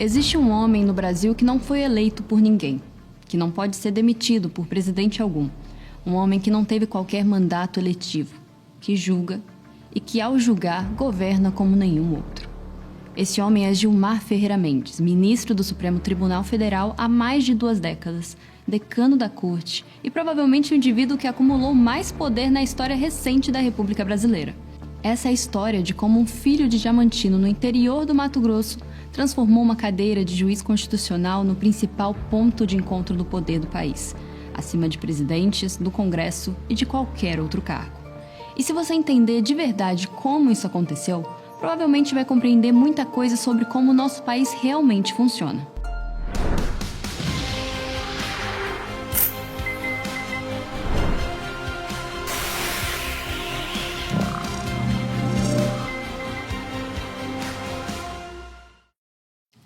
Existe um homem no Brasil que não foi eleito por ninguém, que não pode ser demitido por presidente algum. Um homem que não teve qualquer mandato eletivo, que julga e que, ao julgar, governa como nenhum outro. Esse homem é Gilmar Ferreira Mendes, ministro do Supremo Tribunal Federal há mais de 2 décadas, decano da Corte e provavelmente o indivíduo que acumulou mais poder na história recente da República Brasileira. Essa é a história de como um filho de diamantino no interior do Mato Grosso transformou uma cadeira de juiz constitucional no principal ponto de encontro do poder do país, acima de presidentes, do Congresso e de qualquer outro cargo. E se você entender de verdade como isso aconteceu, provavelmente vai compreender muita coisa sobre como o nosso país realmente funciona.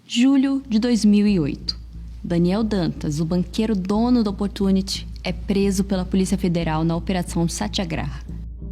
Julho de 2008. Daniel Dantas, o banqueiro dono da Opportunity, é preso pela Polícia Federal na Operação Satyagraha.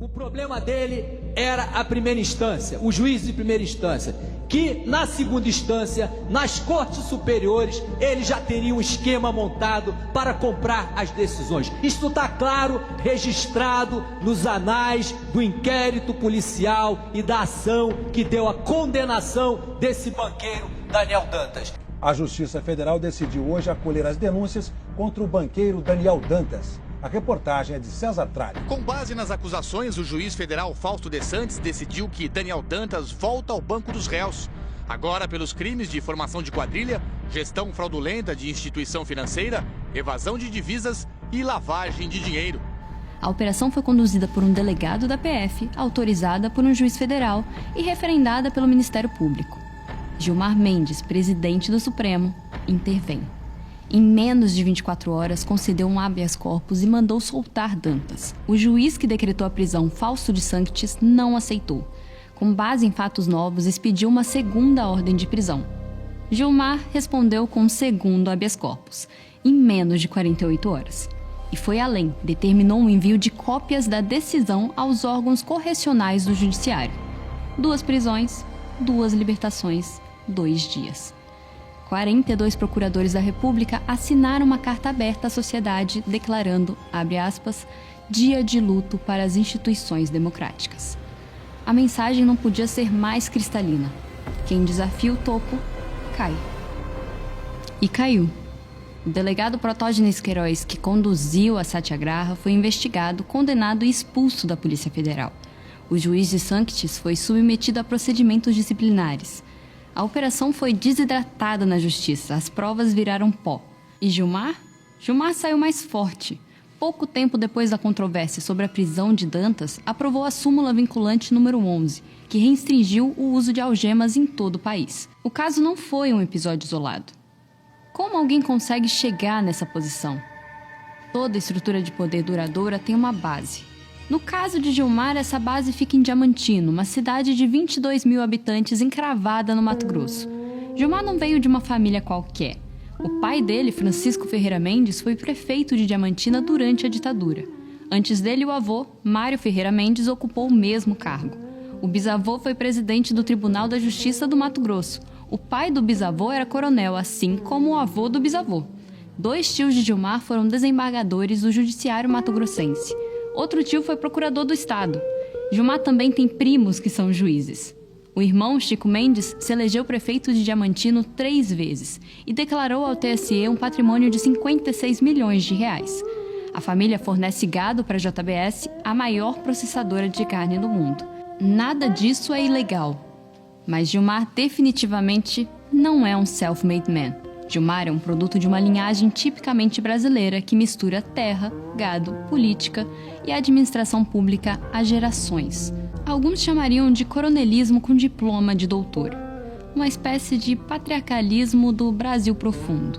O problema dele era a primeira instância, o juiz de primeira instância, que na segunda instância, nas cortes superiores, ele já teria um esquema montado para comprar as decisões. Isto está claro, registrado nos anais do inquérito policial e da ação que deu a condenação desse banqueiro Daniel Dantas. A Justiça Federal decidiu hoje acolher as denúncias contra o banqueiro Daniel Dantas. A reportagem é de César Tralli. Com base nas acusações, o juiz federal Fausto de Santos decidiu que Daniel Dantas volta ao banco dos réus. Agora, pelos crimes de formação de quadrilha, gestão fraudulenta de instituição financeira, evasão de divisas e lavagem de dinheiro. A operação foi conduzida por um delegado da PF, autorizada por um juiz federal e referendada pelo Ministério Público. Gilmar Mendes, presidente do Supremo, intervém. Em menos de 24 horas, concedeu um habeas corpus e mandou soltar Dantas. O juiz que decretou a prisão, Fausto de Santos, não aceitou. Com base em fatos novos, expediu uma segunda ordem de prisão. Gilmar respondeu com um segundo habeas corpus, em menos de 48 horas. E foi além, determinou um envio de cópias da decisão aos órgãos correcionais do Judiciário. 2 prisões, 2 libertações, 2 dias. 42 procuradores da República assinaram uma carta aberta à sociedade declarando, abre aspas, dia de luto para as instituições democráticas. A mensagem não podia ser mais cristalina. Quem desafia o topo, cai. E caiu. O delegado Protógenes Queiroz, que conduziu a Satyagraha, foi investigado, condenado e expulso da Polícia Federal. O juiz de Santos foi submetido a procedimentos disciplinares. A operação foi desidratada na justiça, as provas viraram pó. E Gilmar? Gilmar saiu mais forte. Pouco tempo depois da controvérsia sobre a prisão de Dantas, aprovou a súmula vinculante número 11, que restringiu o uso de algemas em todo o país. O caso não foi um episódio isolado. Como alguém consegue chegar nessa posição? Toda estrutura de poder duradoura tem uma base. No caso de Gilmar, essa base fica em Diamantino, uma cidade de 22 mil habitantes encravada no Mato Grosso. Gilmar não veio de uma família qualquer. O pai dele, Francisco Ferreira Mendes, foi prefeito de Diamantina durante a ditadura. Antes dele, o avô, Mário Ferreira Mendes, ocupou o mesmo cargo. O bisavô foi presidente do Tribunal da Justiça do Mato Grosso. O pai do bisavô era coronel, assim como o avô do bisavô. 2 tios de Gilmar foram desembargadores do Judiciário mato-grossense. Outro tio foi procurador do Estado. Gilmar também tem primos que são juízes. O irmão, Chico Mendes, se elegeu prefeito de Diamantino 3 vezes e declarou ao TSE um patrimônio de 56 milhões de reais. A família fornece gado para a JBS, a maior processadora de carne do mundo. Nada disso é ilegal. Mas Gilmar definitivamente não é um self-made man. Gilmar é um produto de uma linhagem tipicamente brasileira que mistura terra, gado, política e administração pública há gerações. Alguns chamariam de coronelismo com diploma de doutor. Uma espécie de patriarcalismo do Brasil profundo.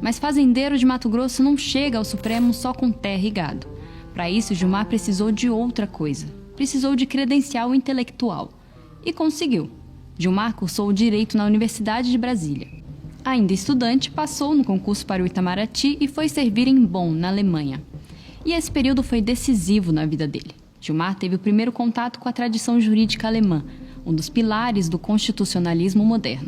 Mas fazendeiro de Mato Grosso não chega ao Supremo só com terra e gado. Para isso, Gilmar precisou de outra coisa. Precisou de credencial intelectual. E conseguiu. Gilmar cursou Direito na Universidade de Brasília. Ainda estudante, passou no concurso para o Itamaraty e foi servir em Bonn, na Alemanha. E esse período foi decisivo na vida dele. Gilmar teve o primeiro contato com a tradição jurídica alemã, um dos pilares do constitucionalismo moderno.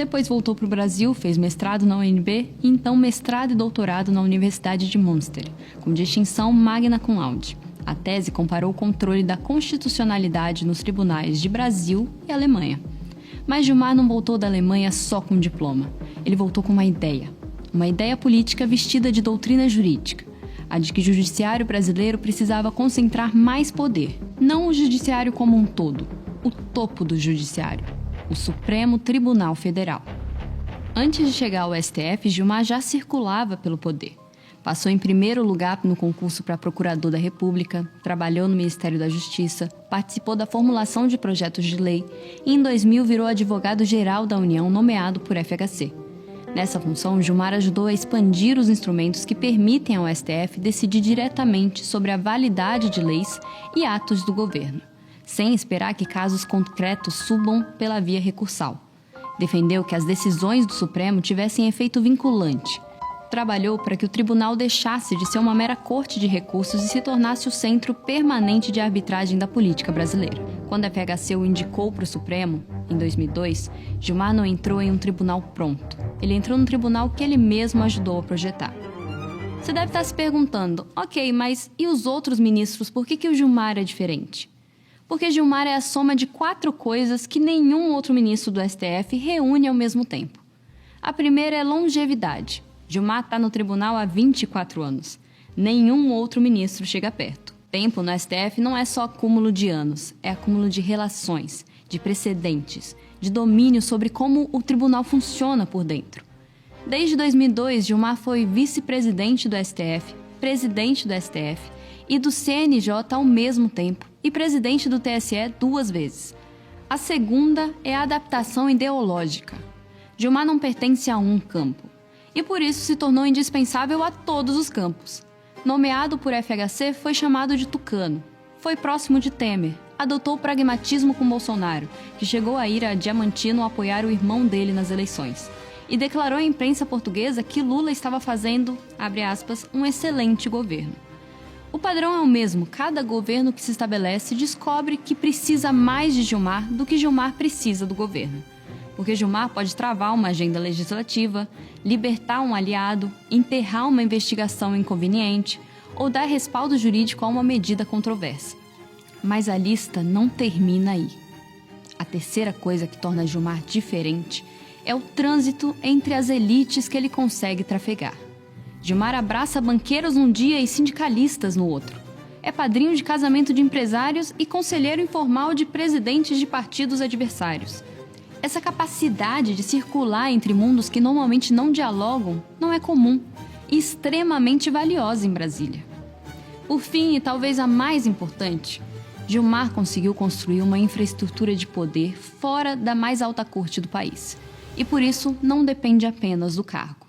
Depois voltou para o Brasil, fez mestrado na UNB e então mestrado e doutorado na Universidade de Münster, com distinção magna cum laude. A tese comparou o controle da constitucionalidade nos tribunais de Brasil e Alemanha. Mas Gilmar não voltou da Alemanha só com um diploma. Ele voltou com uma ideia política vestida de doutrina jurídica, a de que o judiciário brasileiro precisava concentrar mais poder, não o judiciário como um todo, o topo do judiciário, o Supremo Tribunal Federal. Antes de chegar ao STF, Gilmar já circulava pelo poder. Passou em primeiro lugar no concurso para procurador da República, trabalhou no Ministério da Justiça, participou da formulação de projetos de lei e em 2000 virou advogado-geral da União nomeado por FHC. Nessa função, Gilmar ajudou a expandir os instrumentos que permitem ao STF decidir diretamente sobre a validade de leis e atos do governo, sem esperar que casos concretos subam pela via recursal. Defendeu que as decisões do Supremo tivessem efeito vinculante. Trabalhou para que o tribunal deixasse de ser uma mera corte de recursos e se tornasse o centro permanente de arbitragem da política brasileira. Quando a FHC o indicou para o Supremo, em 2002, Gilmar não entrou em um tribunal pronto. Ele entrou no tribunal que ele mesmo ajudou a projetar. Você deve estar se perguntando, ok, mas e os outros ministros, por que o Gilmar é diferente? Porque Gilmar é a soma de 4 coisas que nenhum outro ministro do STF reúne ao mesmo tempo. A primeira é longevidade. Gilmar está no tribunal há 24 anos. Nenhum outro ministro chega perto. Tempo no STF não é só acúmulo de anos, é acúmulo de relações, de precedentes, de domínio sobre como o tribunal funciona por dentro. Desde 2002, Gilmar foi vice-presidente do STF, presidente do STF e do CNJ ao mesmo tempo e presidente do TSE 2 vezes. A segunda é a adaptação ideológica. Gilmar não pertence a um campo e por isso se tornou indispensável a todos os campos. Nomeado por FHC, foi chamado de tucano. Foi próximo de Temer. Adotou o pragmatismo com Bolsonaro, que chegou a ir a Diamantino apoiar o irmão dele nas eleições. E declarou à imprensa portuguesa que Lula estava fazendo, abre aspas, um excelente governo. O padrão é o mesmo. Cada governo que se estabelece descobre que precisa mais de Gilmar do que Gilmar precisa do governo. Porque Gilmar pode travar uma agenda legislativa, libertar um aliado, enterrar uma investigação inconveniente ou dar respaldo jurídico a uma medida controversa. Mas a lista não termina aí. A terceira coisa que torna Gilmar diferente é o trânsito entre as elites que ele consegue trafegar. Gilmar abraça banqueiros num dia e sindicalistas no outro. É padrinho de casamento de empresários e conselheiro informal de presidentes de partidos adversários. Essa capacidade de circular entre mundos que normalmente não dialogam não é comum e extremamente valiosa em Brasília. Por fim, e talvez a mais importante, Gilmar conseguiu construir uma infraestrutura de poder fora da mais alta corte do país. E por isso não depende apenas do cargo.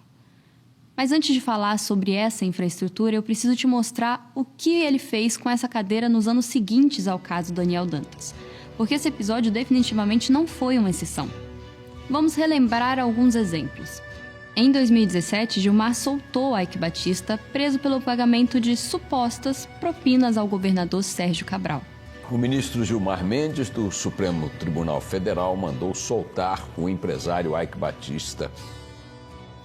Mas antes de falar sobre essa infraestrutura, eu preciso te mostrar o que ele fez com essa cadeira nos anos seguintes ao caso Daniel Dantas. Porque esse episódio definitivamente não foi uma exceção. Vamos relembrar alguns exemplos. Em 2017, Gilmar soltou Eike Batista, preso pelo pagamento de supostas propinas ao governador Sérgio Cabral. O ministro Gilmar Mendes, do Supremo Tribunal Federal, mandou soltar o empresário Eike Batista.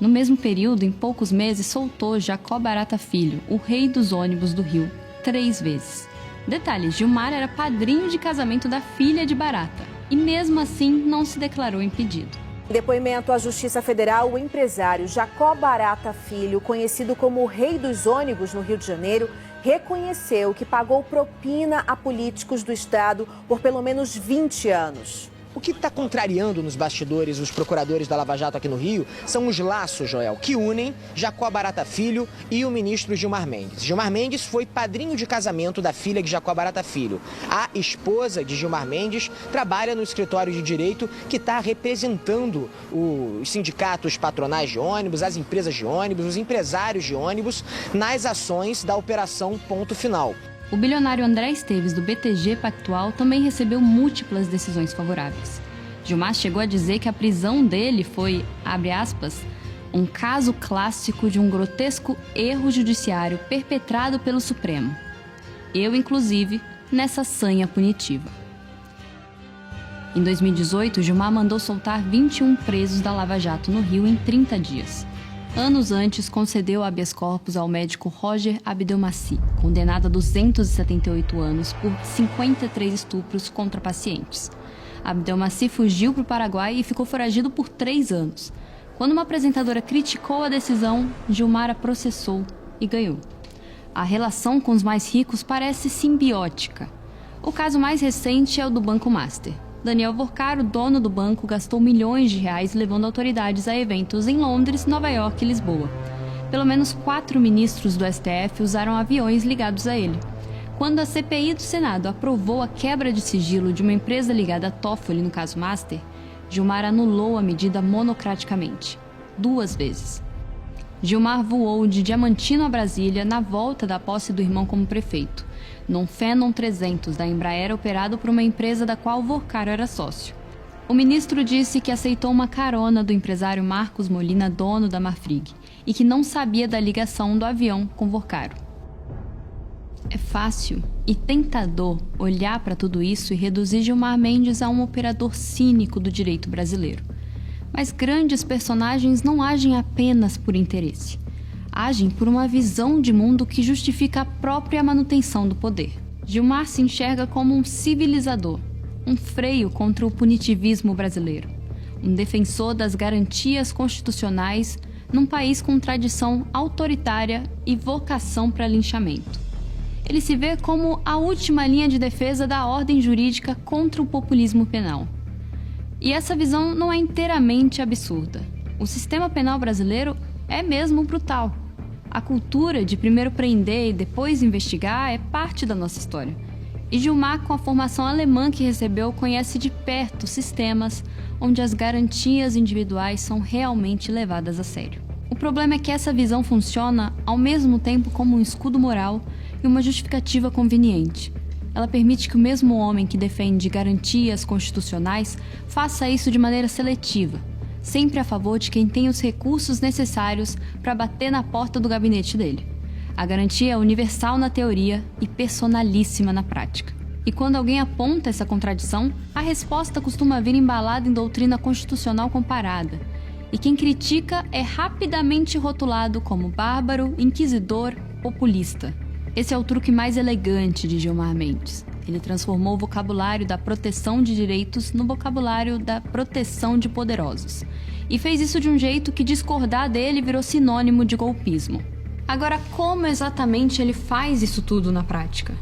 No mesmo período, em poucos meses, soltou Jacó Barata Filho, o rei dos ônibus do Rio, 3 vezes. Detalhe, Gilmar era padrinho de casamento da filha de Barata e mesmo assim não se declarou impedido. Em depoimento à Justiça Federal, o empresário Jacó Barata Filho, conhecido como o rei dos ônibus no Rio de Janeiro, reconheceu que pagou propina a políticos do Estado por pelo menos 20 anos. O que está contrariando nos bastidores os procuradores da Lava Jato aqui no Rio são os laços, Joel, que unem Jacó Barata Filho e o ministro Gilmar Mendes. Gilmar Mendes foi padrinho de casamento da filha de Jacó Barata Filho. A esposa de Gilmar Mendes trabalha no escritório de direito que está representando os sindicatos patronais de ônibus, as empresas de ônibus, os empresários de ônibus nas ações da Operação Ponto Final. O bilionário André Esteves, do BTG Pactual, também recebeu múltiplas decisões favoráveis. Gilmar chegou a dizer que a prisão dele foi, abre aspas, um caso clássico de um grotesco erro judiciário perpetrado pelo Supremo. Eu, inclusive, nessa sanha punitiva. Em 2018, Gilmar mandou soltar 21 presos da Lava Jato no Rio em 30 dias. Anos antes, concedeu habeas corpus ao médico Roger Abdelmaci, condenado a 278 anos por 53 estupros contra pacientes. Abdelmaci fugiu para o Paraguai e ficou foragido por 3 anos. Quando uma apresentadora criticou a decisão, Gilmar a processou e ganhou. A relação com os mais ricos parece simbiótica. O caso mais recente é o do Banco Master. Daniel Vorcaro, dono do banco, gastou milhões de reais levando autoridades a eventos em Londres, Nova York e Lisboa. Pelo menos 4 ministros do STF usaram aviões ligados a ele. Quando a CPI do Senado aprovou a quebra de sigilo de uma empresa ligada à Toffoli no caso Master, Gilmar anulou a medida monocraticamente, 2 vezes. Gilmar voou de Diamantino a Brasília na volta da posse do irmão como prefeito, num Phenom 300 da Embraer operado por uma empresa da qual Vorcaro era sócio. O ministro disse que aceitou uma carona do empresário Marcos Molina, dono da Marfrig, e que não sabia da ligação do avião com Vorcaro. É fácil e tentador olhar para tudo isso e reduzir Gilmar Mendes a um operador cínico do direito brasileiro. Mas grandes personagens não agem apenas por interesse. Agem por uma visão de mundo que justifica a própria manutenção do poder. Gilmar se enxerga como um civilizador, um freio contra o punitivismo brasileiro, um defensor das garantias constitucionais num país com tradição autoritária e vocação para linchamento. Ele se vê como a última linha de defesa da ordem jurídica contra o populismo penal. E essa visão não é inteiramente absurda. O sistema penal brasileiro é mesmo brutal. A cultura de primeiro prender e depois investigar é parte da nossa história. E Gilmar, com a formação alemã que recebeu, conhece de perto sistemas onde as garantias individuais são realmente levadas a sério. O problema é que essa visão funciona ao mesmo tempo como um escudo moral e uma justificativa conveniente. Ela permite que o mesmo homem que defende garantias constitucionais faça isso de maneira seletiva, sempre a favor de quem tem os recursos necessários para bater na porta do gabinete dele. A garantia é universal na teoria e personalíssima na prática. E quando alguém aponta essa contradição, a resposta costuma vir embalada em doutrina constitucional comparada. E quem critica é rapidamente rotulado como bárbaro, inquisidor, populista. Esse é o truque mais elegante de Gilmar Mendes. Ele transformou o vocabulário da proteção de direitos no vocabulário da proteção de poderosos. E fez isso de um jeito que discordar dele virou sinônimo de golpismo. Agora, como exatamente ele faz isso tudo na prática?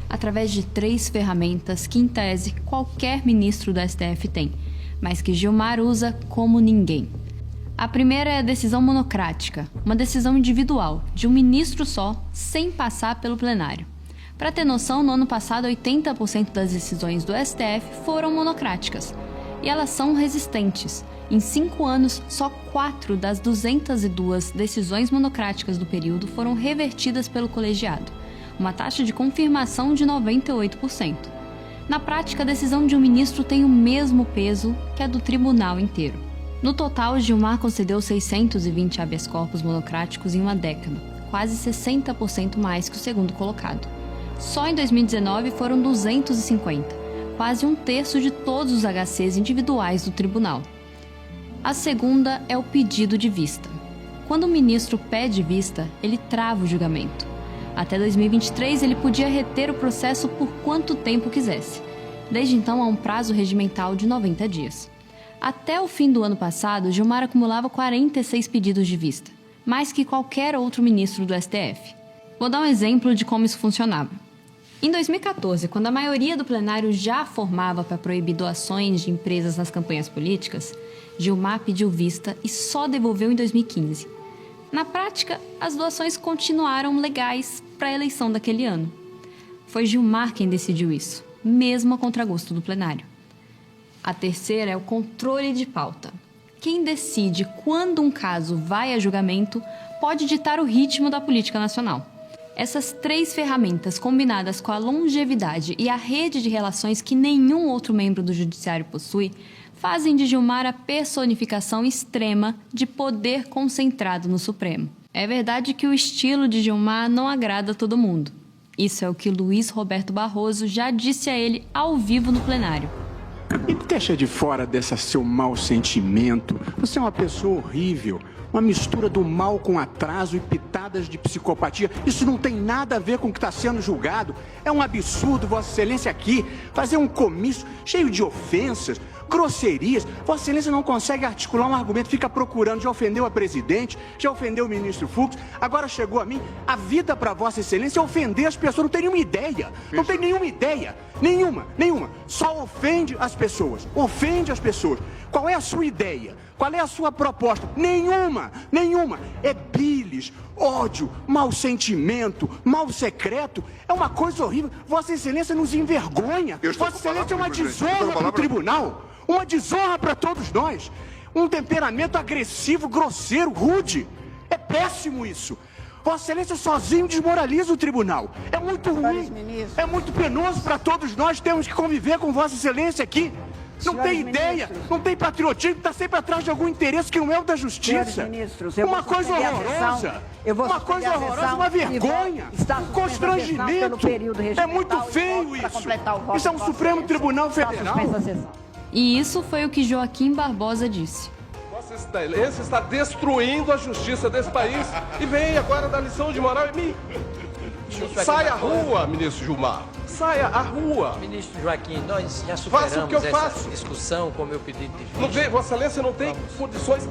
Através de 3 ferramentas que, em tese, qualquer ministro do STF tem, mas que Gilmar usa como ninguém. A primeira é a decisão monocrática, uma decisão individual, de um ministro só, sem passar pelo plenário. Para ter noção, no ano passado, 80% das decisões do STF foram monocráticas. E elas são resistentes. Em 5 anos, só 4 das 202 decisões monocráticas do período foram revertidas pelo colegiado, uma taxa de confirmação de 98%. Na prática, a decisão de um ministro tem o mesmo peso que a do tribunal inteiro. No total, Gilmar concedeu 620 habeas corpus monocráticos em uma década, quase 60% mais que o segundo colocado. Só em 2019 foram 250, quase 1/3 de todos os HCs individuais do tribunal. A segunda é o pedido de vista. Quando o ministro pede vista, ele trava o julgamento. Até 2023, ele podia reter o processo por quanto tempo quisesse. Desde então, há um prazo regimental de 90 dias. Até o fim do ano passado, Gilmar acumulava 46 pedidos de vista, mais que qualquer outro ministro do STF. Vou dar um exemplo de como isso funcionava. Em 2014, quando a maioria do plenário já formava para proibir doações de empresas nas campanhas políticas, Gilmar pediu vista e só devolveu em 2015. Na prática, as doações continuaram legais para a eleição daquele ano. Foi Gilmar quem decidiu isso, mesmo a contragosto do plenário. A terceira é o controle de pauta. Quem decide quando um caso vai a julgamento pode ditar o ritmo da política nacional. Essas 3 ferramentas, combinadas com a longevidade e a rede de relações que nenhum outro membro do judiciário possui, fazem de Gilmar a personificação extrema de poder concentrado no Supremo. É verdade que o estilo de Gilmar não agrada a todo mundo. Isso é o que Luiz Roberto Barroso já disse a ele ao vivo no plenário. Me deixa de fora desse seu mau sentimento. Você é uma pessoa horrível. Uma mistura do mal com atraso e pitadas de psicopatia. Isso não tem nada a ver com o que está sendo julgado. É um absurdo, Vossa Excelência, aqui fazer um comício cheio de ofensas, grosserias. Vossa Excelência não consegue articular um argumento, fica procurando. Já ofendeu a presidente, já ofendeu o ministro Fux, agora chegou a mim. A vida para Vossa Excelência é ofender as pessoas. Não tem nenhuma ideia. Não tem nenhuma ideia. Nenhuma. Só ofende as pessoas. Ofende as pessoas. Qual é a sua ideia? Qual é a sua proposta? Nenhuma. É bilis, ódio, mau sentimento, mal secreto. É uma coisa horrível. Vossa Excelência nos envergonha. Vossa Excelência é uma desonra para o tribunal. Uma desonra para todos nós. Um temperamento agressivo, grosseiro, rude. É péssimo isso. Vossa Excelência sozinho desmoraliza o tribunal. É muito ruim. É muito penoso para todos nós. Temos que conviver com Vossa Excelência aqui. Não tem ideia, não tem patriotismo, está sempre atrás de algum interesse que não é o da justiça. Uma coisa horrorosa, uma vergonha, um constrangimento. É muito feio isso. Isso é um Supremo Tribunal Federal. E isso foi o que Joaquim Barbosa disse. Vossa Excelência está destruindo a justiça desse país e vem agora dar lição de moral em mim. Saia à rua, ministro Gilmar. Saia à rua. Ministro Joaquim, nós já superamos essa discussão com o meu pedido de vista. Não tem, Vossa Excelência não tem condições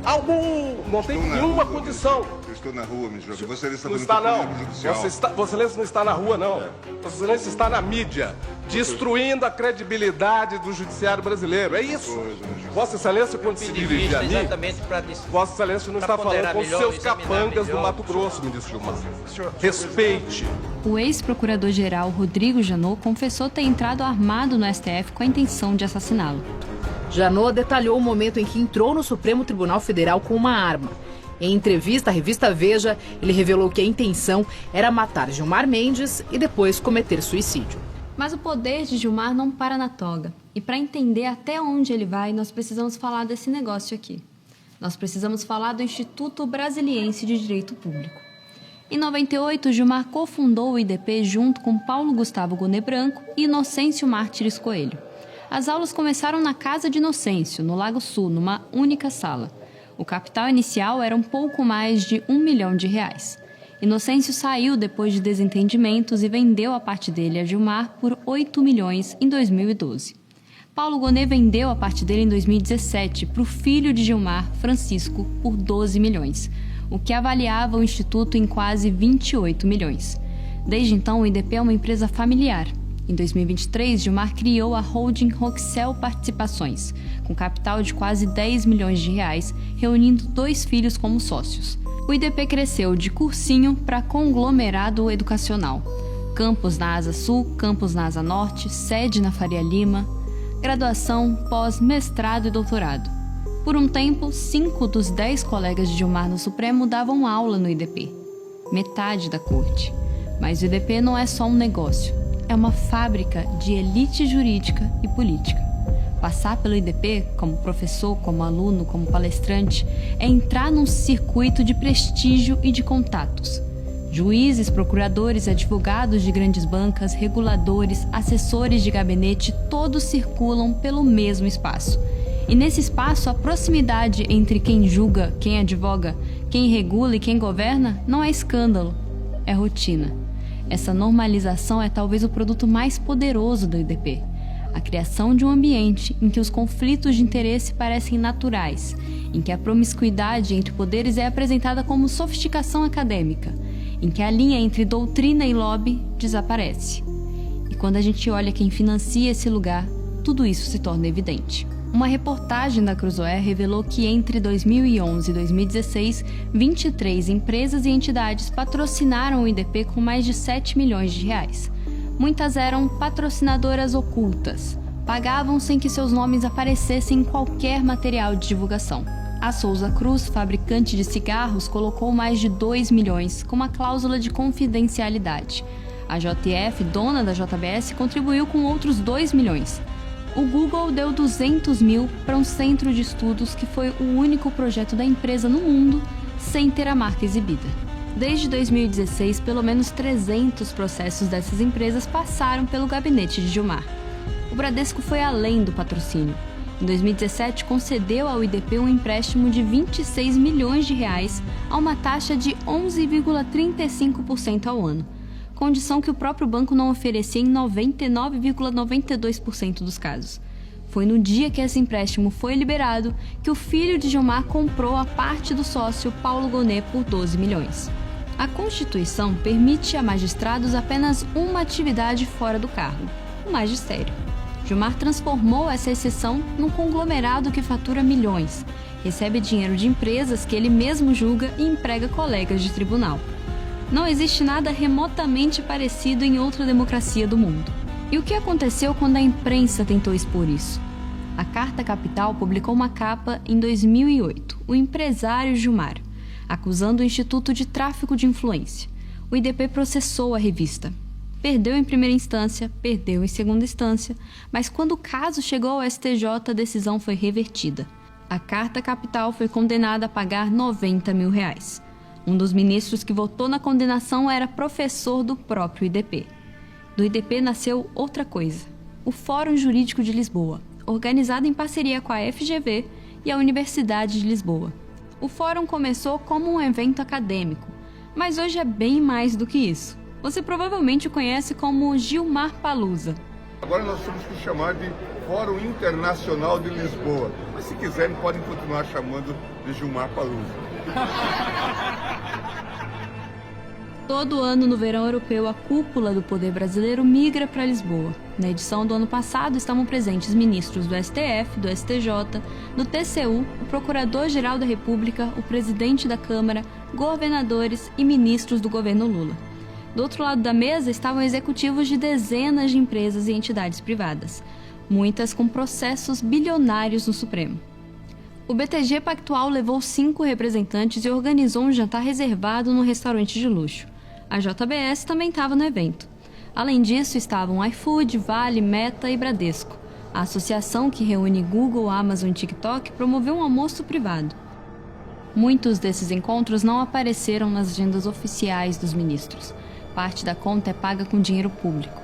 não tem nenhuma condição. Eu estou na rua, ministro Joaquim. Vossa Excelência não está, não. Vossa Excelência não está na rua, não. Vossa Excelência está na mídia, destruindo a credibilidade do judiciário brasileiro. É isso. Vossa Excelência, quando se dirige a mim, Vossa Excelência não está falando com seus capangas do Mato Grosso, ministro Gilmar. Respeite. O ex-procurador-geral Rodrigo Janot confessou ter entrado armado no STF com a intenção de assassiná-lo. Janot detalhou o momento em que entrou no Supremo Tribunal Federal com uma arma. Em entrevista à revista Veja, ele revelou que a intenção era matar Gilmar Mendes e depois cometer suicídio. Mas o poder de Gilmar não para na toga. E para entender até onde ele vai, nós precisamos falar desse negócio aqui. Nós precisamos falar do Instituto Brasiliense de Direito Público. Em 98, Gilmar cofundou o IDP junto com Paulo Gustavo Gonet Branco e Inocêncio Mártires Coelho. As aulas começaram na casa de Inocêncio, no Lago Sul, numa única sala. O capital inicial era um pouco mais de R$1 milhão. Inocêncio saiu depois de desentendimentos e vendeu a parte dele a Gilmar por 8 milhões em 2012. Paulo Gonet vendeu a parte dele em 2017 para o filho de Gilmar, Francisco, por 12 milhões. O que avaliava o Instituto em quase 28 milhões. Desde então, o IDP é uma empresa familiar. Em 2023, Gilmar criou a holding Roxel Participações, com capital de quase 10 milhões de reais, reunindo 2 filhos como sócios. O IDP cresceu de cursinho para conglomerado educacional. Campus na Asa Sul, campus na Asa Norte, sede na Faria Lima, graduação, pós, mestrado e doutorado. Por um tempo, 5 dos 10 colegas de Gilmar no Supremo davam aula no IDP. Metade da corte. Mas o IDP não é só um negócio. É uma fábrica de elite jurídica e política. Passar pelo IDP, como professor, como aluno, como palestrante, é entrar num circuito de prestígio e de contatos. Juízes, procuradores, advogados de grandes bancas, reguladores, assessores de gabinete, todos circulam pelo mesmo espaço. E nesse espaço, a proximidade entre quem julga, quem advoga, quem regula e quem governa não é escândalo, é rotina. Essa normalização é talvez o produto mais poderoso do IDP. A criação de um ambiente em que os conflitos de interesse parecem naturais, em que a promiscuidade entre poderes é apresentada como sofisticação acadêmica, em que a linha entre doutrina e lobby desaparece. E quando a gente olha quem financia esse lugar, tudo isso se torna evidente. Uma reportagem da Cruzoé revelou que entre 2011 e 2016, 23 empresas e entidades patrocinaram o IDP com mais de 7 milhões de reais. Muitas eram patrocinadoras ocultas, pagavam sem que seus nomes aparecessem em qualquer material de divulgação. A Souza Cruz, fabricante de cigarros, colocou mais de 2 milhões com uma cláusula de confidencialidade. A JF, dona da JBS, contribuiu com outros 2 milhões. O Google deu 200 mil para um centro de estudos que foi o único projeto da empresa no mundo sem ter a marca exibida. Desde 2016, pelo menos 300 processos dessas empresas passaram pelo gabinete de Gilmar. O o Bradesco foi além do patrocínio. Em 2017, concedeu ao IDP um empréstimo de 26 milhões de reais a uma taxa de 11,35% ao ano, condição que o próprio banco não oferecia em 99,92% dos casos. Foi no dia que esse empréstimo foi liberado que o filho de Gilmar comprou a parte do sócio Paulo Gonet por 12 milhões. A Constituição permite a magistrados apenas uma atividade fora do cargo, o magistério. Gilmar transformou essa exceção num conglomerado que fatura milhões, recebe dinheiro de empresas que ele mesmo julga e emprega colegas de tribunal. Não existe nada remotamente parecido em outra democracia do mundo. E o que aconteceu quando a imprensa tentou expor isso? A Carta Capital publicou uma capa em 2008, o empresário Gilmar, acusando o Instituto de tráfico de influência. O IDP processou a revista. Perdeu em primeira instância, perdeu em segunda instância, mas quando o caso chegou ao STJ, a decisão foi revertida. A Carta Capital foi condenada a pagar 90 mil reais. Um dos ministros que votou na condenação era professor do próprio IDP. Do IDP nasceu outra coisa, o Fórum Jurídico de Lisboa, organizado em parceria com a FGV e a Universidade de Lisboa. O fórum começou como um evento acadêmico, mas hoje é bem mais do que isso. Você provavelmente o conhece como Gilmar Palusa. Agora nós temos que chamar de Fórum Internacional de Lisboa, mas se quiserem podem continuar chamando de Gilmar Palusa. Todo ano, no verão europeu, a cúpula do poder brasileiro migra para Lisboa. Na edição do ano passado, estavam presentes ministros do STF, do STJ, do TCU, o Procurador-Geral da República, o presidente da Câmara, governadores e ministros do governo Lula. Do outro lado da mesa estavam executivos de dezenas de empresas e entidades privadas, muitas com processos bilionários no Supremo. O BTG Pactual levou 5 representantes e organizou um jantar reservado num restaurante de luxo. A JBS também estava no evento. Além disso, estavam iFood, Vale, Meta e Bradesco. A associação que reúne Google, Amazon e TikTok promoveu um almoço privado. Muitos desses encontros não apareceram nas agendas oficiais dos ministros. Parte da conta é paga com dinheiro público.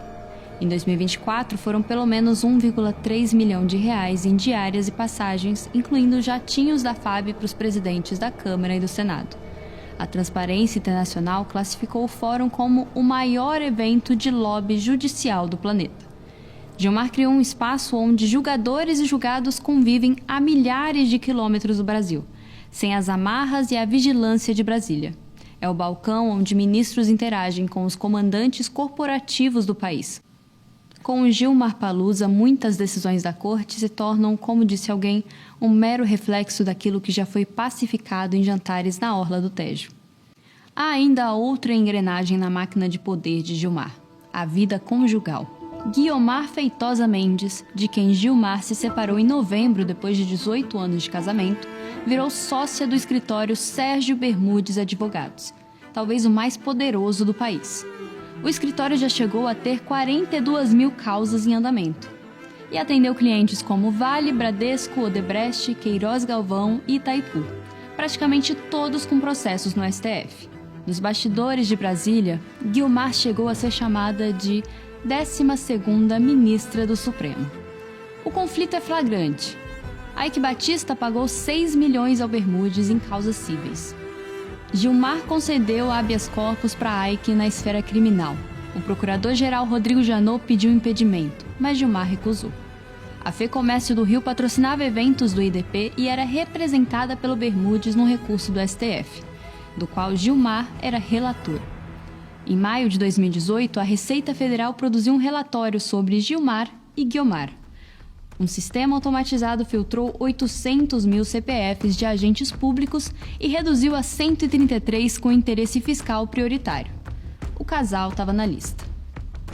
Em 2024, foram pelo menos 1,3 milhão de reais em diárias e passagens, incluindo jatinhos da FAB para os presidentes da Câmara e do Senado. A Transparência Internacional classificou o fórum como o maior evento de lobby judicial do planeta. Gilmar criou um espaço onde julgadores e julgados convivem a milhares de quilômetros do Brasil, sem as amarras e a vigilância de Brasília. É o balcão onde ministros interagem com os comandantes corporativos do país. Com o Gilmar Palusa, muitas decisões da corte se tornam, como disse alguém, um mero reflexo daquilo que já foi pacificado em jantares na orla do Tejo. Há ainda outra engrenagem na máquina de poder de Gilmar, a vida conjugal. Guiomar Feitosa Mendes, de quem Gilmar se separou em novembro depois de 18 anos de casamento, virou sócia do escritório Sérgio Bermudes Advogados, talvez o mais poderoso do país. O escritório já chegou a ter 42 mil causas em andamento e atendeu clientes como Vale, Bradesco, Odebrecht, Queiroz Galvão e Itaipu, praticamente todos com processos no STF. Nos bastidores de Brasília, Guiomar chegou a ser chamada de 12ª ministra do Supremo. O conflito é flagrante. Eike Batista pagou 6 milhões ao Bermudes em causas cíveis. Gilmar concedeu habeas corpus para Eike na esfera criminal. O procurador-geral Rodrigo Janot pediu impedimento, mas Gilmar recusou. A FEComércio do Rio patrocinava eventos do IDP e era representada pelo Bermudes no recurso do STF, do qual Gilmar era relator. Em maio de 2018, a Receita Federal produziu um relatório sobre Gilmar e Guiomar. Um sistema automatizado filtrou 800 mil CPFs de agentes públicos e reduziu a 133 com interesse fiscal prioritário. O casal estava na lista.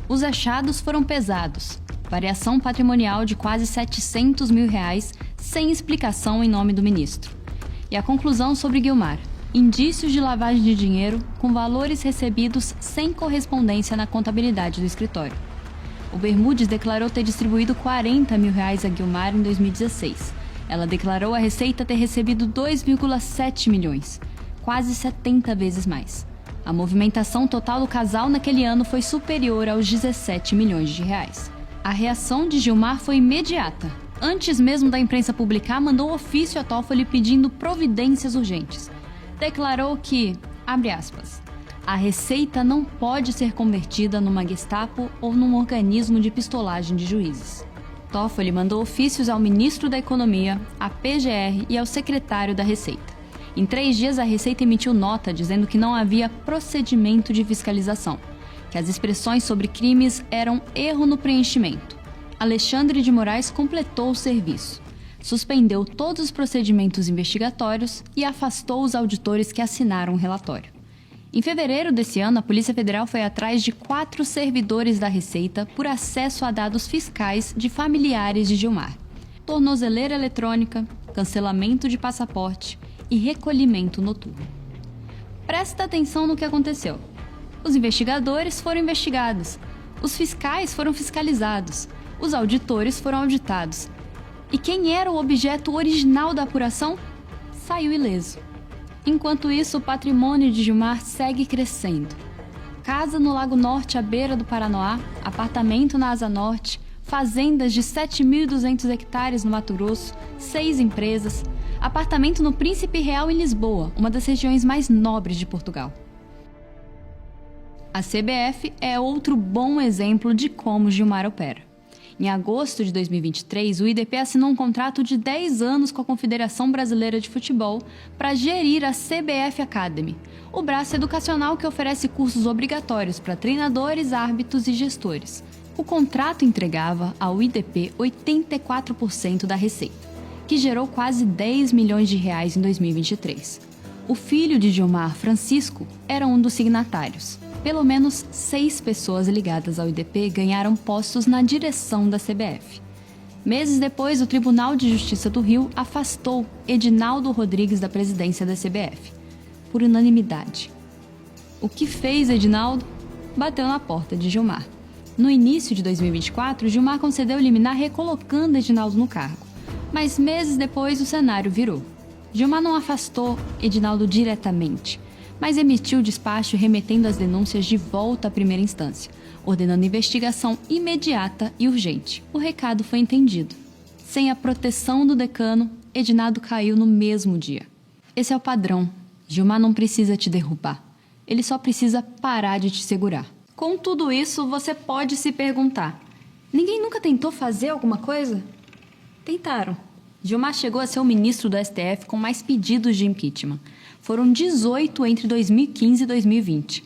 Os achados foram pesados. Variação patrimonial de quase 700 mil reais, sem explicação em nome do ministro. E a conclusão sobre Guiomar: indícios de lavagem de dinheiro com valores recebidos sem correspondência na contabilidade do escritório. O Bermudes declarou ter distribuído 40 mil reais a Guiomar em 2016. Ela declarou à Receita ter recebido 2,7 milhões, quase 70 vezes mais. A movimentação total do casal naquele ano foi superior aos 17 milhões de reais. A reação de Gilmar foi imediata. Antes mesmo da imprensa publicar, mandou ofício a Toffoli pedindo providências urgentes. Declarou que, abre aspas, a Receita não pode ser convertida numa Gestapo ou num organismo de pistolagem de juízes. Toffoli mandou ofícios ao ministro da Economia, à PGR e ao secretário da Receita. Em 3 dias, a Receita emitiu nota dizendo que não havia procedimento de fiscalização, que as expressões sobre crimes eram erro no preenchimento. Alexandre de Moraes completou o serviço, suspendeu todos os procedimentos investigatórios e afastou os auditores que assinaram o relatório. Em fevereiro desse ano, a Polícia Federal foi atrás de 4 servidores da Receita por acesso a dados fiscais de familiares de Gilmar. Tornozeleira eletrônica, cancelamento de passaporte e recolhimento noturno. Presta atenção no que aconteceu. Os investigadores foram investigados, os fiscais foram fiscalizados, os auditores foram auditados. E quem era o objeto original da apuração saiu ileso. Enquanto isso, o patrimônio de Gilmar segue crescendo. Casa no Lago Norte, à beira do Paranoá, apartamento na Asa Norte, fazendas de 7.200 hectares no Mato Grosso, 6 empresas, apartamento no Príncipe Real em Lisboa, uma das regiões mais nobres de Portugal. A CBF é outro bom exemplo de como Gilmar opera. Em agosto de 2023, o IDP assinou um contrato de 10 anos com a Confederação Brasileira de Futebol para gerir a CBF Academy, o braço educacional que oferece cursos obrigatórios para treinadores, árbitros e gestores. O contrato entregava ao IDP 84% da receita, que gerou quase 10 milhões de reais em 2023. O filho de Gilmar, Francisco, era um dos signatários. Pelo menos 6 pessoas ligadas ao IDP ganharam postos na direção da CBF. Meses depois, o Tribunal de Justiça do Rio afastou Edinaldo Rodrigues da presidência da CBF, por unanimidade. O que fez Edinaldo? Bateu na porta de Gilmar. No início de 2024, Gilmar concedeu liminar recolocando Edinaldo no cargo. Mas meses depois, o cenário virou. Gilmar não afastou Edinaldo diretamente, mas emitiu despacho remetendo as denúncias de volta à primeira instância, ordenando investigação imediata e urgente. O recado foi entendido. Sem a proteção do decano, Edinaldo caiu no mesmo dia. Esse é o padrão. Gilmar não precisa te derrubar. Ele só precisa parar de te segurar. Com tudo isso, você pode se perguntar: ninguém nunca tentou fazer alguma coisa? Tentaram. Gilmar chegou a ser o ministro do STF com mais pedidos de impeachment. Foram 18 entre 2015 e 2020.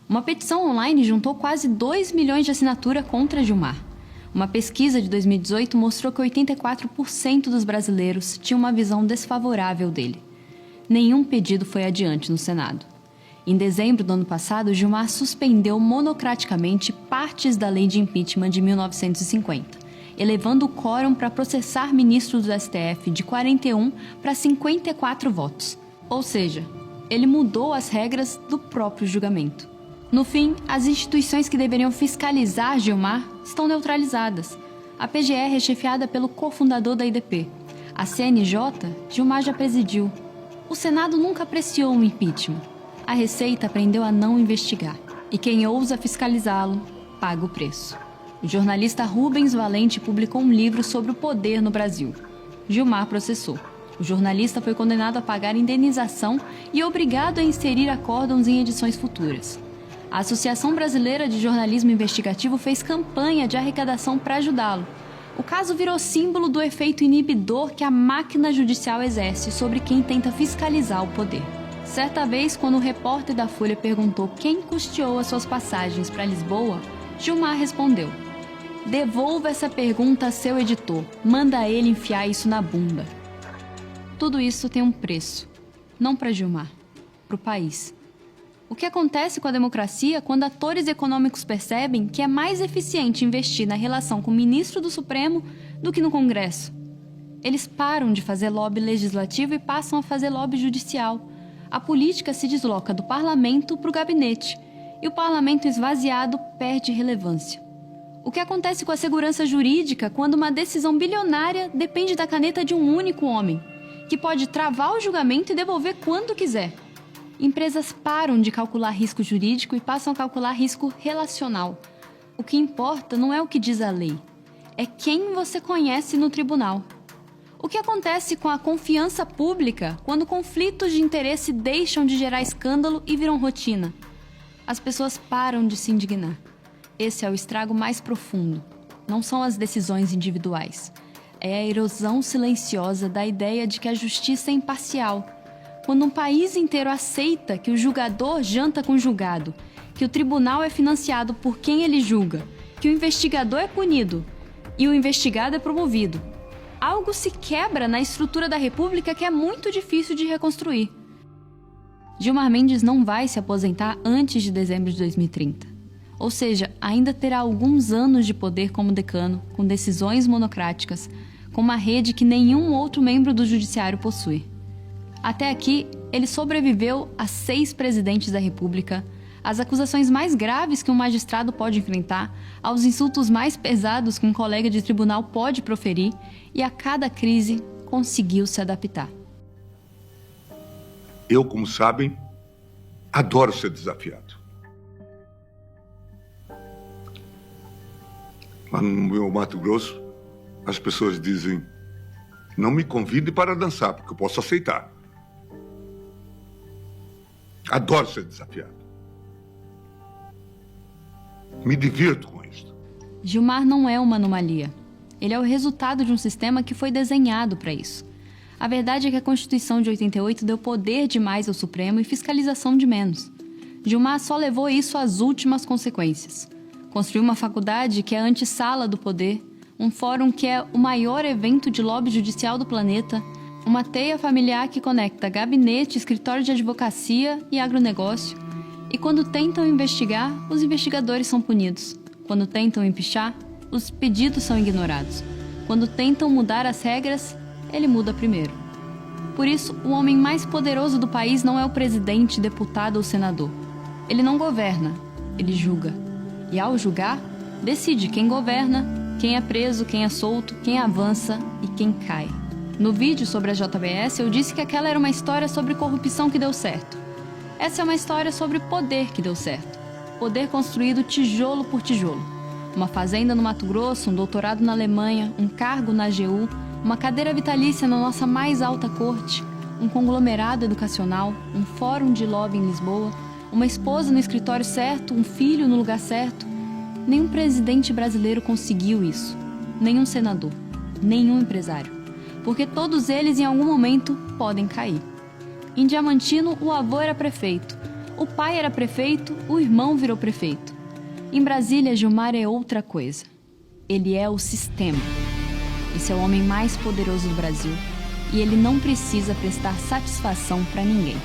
Uma petição online juntou quase 2 milhões de assinaturas contra Gilmar. Uma pesquisa de 2018 mostrou que 84% dos brasileiros tinham uma visão desfavorável dele. Nenhum pedido foi adiante no Senado. Em dezembro do ano passado, Gilmar suspendeu monocraticamente partes da lei de impeachment de 1950, elevando o quórum para processar ministros do STF de 41 para 54 votos. Ou seja, ele mudou as regras do próprio julgamento. No fim, as instituições que deveriam fiscalizar Gilmar estão neutralizadas. A PGR é chefiada pelo cofundador da IDP. A CNJ, Gilmar já presidiu. O Senado nunca apreciou um impeachment. A Receita aprendeu a não investigar. E quem ousa fiscalizá-lo, paga o preço. O jornalista Rubens Valente publicou um livro sobre o poder no Brasil. Gilmar processou. O jornalista foi condenado a pagar indenização e obrigado a inserir acórdãos em edições futuras. A Associação Brasileira de Jornalismo Investigativo fez campanha de arrecadação para ajudá-lo. O caso virou símbolo do efeito inibidor que a máquina judicial exerce sobre quem tenta fiscalizar o poder. Certa vez, quando o repórter da Folha perguntou quem custeou as suas passagens para Lisboa, Gilmar respondeu: "Devolva essa pergunta a seu editor, manda ele enfiar isso na bunda." Tudo isso tem um preço, não para Gilmar, para o país. O que acontece com a democracia quando atores econômicos percebem que é mais eficiente investir na relação com o ministro do Supremo do que no Congresso? Eles param de fazer lobby legislativo e passam a fazer lobby judicial. A política se desloca do parlamento para o gabinete, e o parlamento esvaziado perde relevância. O que acontece com a segurança jurídica quando uma decisão bilionária depende da caneta de um único homem, que pode travar o julgamento e devolver quando quiser? Empresas param de calcular risco jurídico e passam a calcular risco relacional. O que importa não é o que diz a lei, é quem você conhece no tribunal. O que acontece com a confiança pública quando conflitos de interesse deixam de gerar escândalo e viram rotina? As pessoas param de se indignar. Esse é o estrago mais profundo. Não são as decisões individuais. É a erosão silenciosa da ideia de que a justiça é imparcial. Quando um país inteiro aceita que o julgador janta com o julgado, que o tribunal é financiado por quem ele julga, que o investigador é punido e o investigado é promovido, algo se quebra na estrutura da República que é muito difícil de reconstruir. Gilmar Mendes não vai se aposentar antes de dezembro de 2030. Ou seja, ainda terá alguns anos de poder como decano, com decisões monocráticas, com uma rede que nenhum outro membro do judiciário possui. Até aqui, ele sobreviveu a 6 presidentes da República, às acusações mais graves que um magistrado pode enfrentar, aos insultos mais pesados que um colega de tribunal pode proferir, e a cada crise conseguiu se adaptar. Eu, como sabem, adoro ser desafiado. Lá no meu Mato Grosso, as pessoas dizem: não me convide para dançar, porque eu posso aceitar. Adoro ser desafiado. Me divirto com isso. Gilmar não é uma anomalia. Ele é o resultado de um sistema que foi desenhado para isso. A verdade é que a Constituição de 88 deu poder demais ao Supremo e fiscalização de menos. Gilmar só levou isso às últimas consequências. Construiu uma faculdade que é a antessala do poder, um fórum que é o maior evento de lobby judicial do planeta, uma teia familiar que conecta gabinete, escritório de advocacia e agronegócio. E quando tentam investigar, os investigadores são punidos. Quando tentam empichar, os pedidos são ignorados. Quando tentam mudar as regras, ele muda primeiro. Por isso, o homem mais poderoso do país não é o presidente, deputado ou senador. Ele não governa, ele julga. E ao julgar, decide quem governa, quem é preso, quem é solto, quem avança e quem cai. No vídeo sobre a JBS, eu disse que aquela era uma história sobre corrupção que deu certo. Essa é uma história sobre poder que deu certo. Poder construído tijolo por tijolo. Uma fazenda no Mato Grosso, um doutorado na Alemanha, um cargo na AGU, uma cadeira vitalícia na nossa mais alta corte, um conglomerado educacional, um fórum de lobby em Lisboa, uma esposa no escritório certo, um filho no lugar certo. Nenhum presidente brasileiro conseguiu isso. Nenhum senador. Nenhum empresário. Porque todos eles, em algum momento, podem cair. Em Diamantino, o avô era prefeito. O pai era prefeito, o irmão virou prefeito. Em Brasília, Gilmar é outra coisa. Ele é o sistema. Esse é o homem mais poderoso do Brasil. E ele não precisa prestar satisfação para ninguém.